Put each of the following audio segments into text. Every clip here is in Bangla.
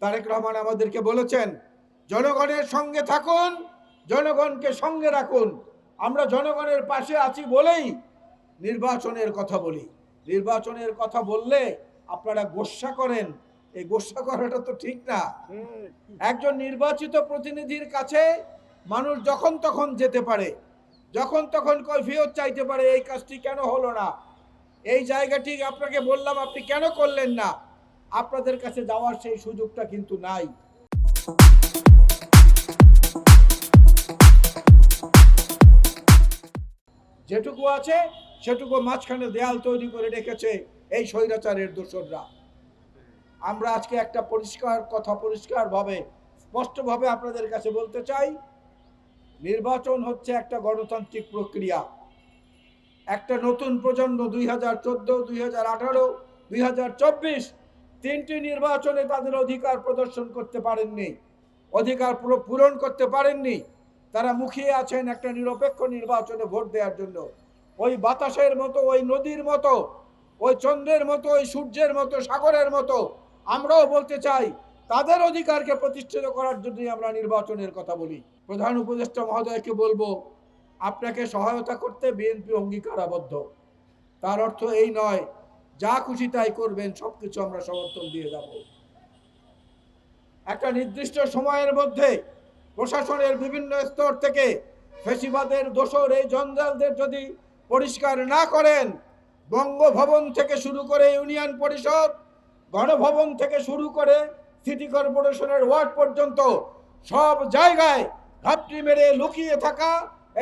তারেক রহমান আমাদেরকে বলেছেন, জনগণের সঙ্গে থাকুন, জনগণকে সঙ্গে রাখুন। আমরা জনগণের পাশে আছি বলেই নির্বাচনের কথা বলি। নির্বাচনের কথা বললে আপনারা গোস্বা করেন, এই গোস্বা করাটা তো ঠিক না। একজন নির্বাচিত প্রতিনিধির কাছে মানুষ যখন তখন যেতে পারে, যখন তখন কৈফিয়ত চাইতে পারে, এই কাজটি কেন হলো না, এই জায়গাটি আপনাকে বললাম আপনি কেন করলেন না। আপনাদের কাছে যাওয়ার সেই সুযোগটা কিন্তু নাই। যেটুকু আছে সেটুকু মাঝখানে দেয়াল তৈরি করে রেখেছে এই স্বৈরাচারের দোসররা। আমরা আজকে একটা পরিষ্কার কথা, পরিষ্কারভাবে স্পষ্টভাবে আপনাদের কাছে বলতে চাই, নির্বাচন হচ্ছে একটা গণতান্ত্রিক প্রক্রিয়া। একটা নতুন প্রজন্ম 2014, 2018, 2024 তিনটি নির্বাচনে তাদের অধিকার প্রদর্শন করতে পারেননি, অধিকার পূরণ করতে পারেননি। তারা মুখিয়ে আছেন একটা নিরপেক্ষ নির্বাচনে ভোট দেওয়ার জন্য। ওই বাতাসের মতো, ওই নদীর মতো, ওই চন্দ্রের মতো, ওই সূর্যের মতো, সাগরের মতো আমরাও বলতে চাই, তাদের অধিকারকে প্রতিষ্ঠিত করার জন্যই আমরা নির্বাচনের কথা বলি। প্রধান উপদেষ্টা মহোদয়কে বলবো, আপনাকে সহায়তা করতে বিএনপি অঙ্গীকারাবদ্ধ। তার অর্থ এই নয় যা খুশি তাই করবেন, সবকিছু আমরা সমর্থন দিয়ে যাব। একটা নির্দিষ্ট সময়ের মধ্যে প্রশাসনের বিভিন্ন স্তর থেকে ফ্যাসিবাদের দোসর এই জঞ্জালদের যদি পরিষ্কার না করেন, বঙ্গভবন থেকে শুরু করে ইউনিয়ন পরিষদ, গণভবন থেকে শুরু করে সিটি কর্পোরেশনের ওয়ার্ড পর্যন্ত সব জায়গায় ঘাপটি মেরে লুকিয়ে থাকা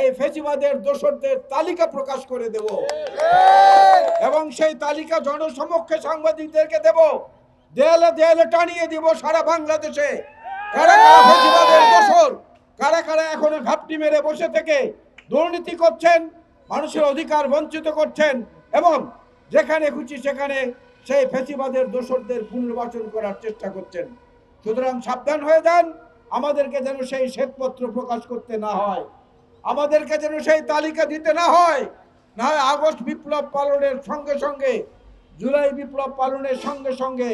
এই ফ্যাসিবাদের দোসরদের তালিকা প্রকাশ করে দেব এবং সেই তালিকা জনসমক্ষে সাংবাদিকদেরকে দেব, দেয়ালে দেয়ালে টানিয়ে দিব সারা বাংলাদেশে। কারা কারা ফ্যাসিবাদের দোসর, কারা কারা এখনো ঘাপটি মেরে বসে থেকে দুর্নীতি করছেন, মানুষের অধিকার বঞ্চিত করছেন এবং যেখানে খুশি সেখানে সেই ফ্যাসিবাদের দোসরদের পুনর্বাসন করার চেষ্টা করছেন। সুতরাং সাবধান হয়ে যান, আমাদেরকে যেন সেই শ্বেতপত্র প্রকাশ করতে না হয়, আমাদেরকে যেন সেই তালিকা দিতে না হয়। না হয় আগস্ট বিপ্লব পালনের সঙ্গে সঙ্গে, জুলাই বিপ্লব পালনের সঙ্গে সঙ্গে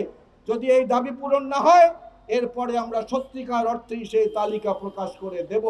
যদি এই দাবি পূরণ না হয়, এরপরে আমরা সত্যিকার অর্থেই সেই তালিকা প্রকাশ করে দেব।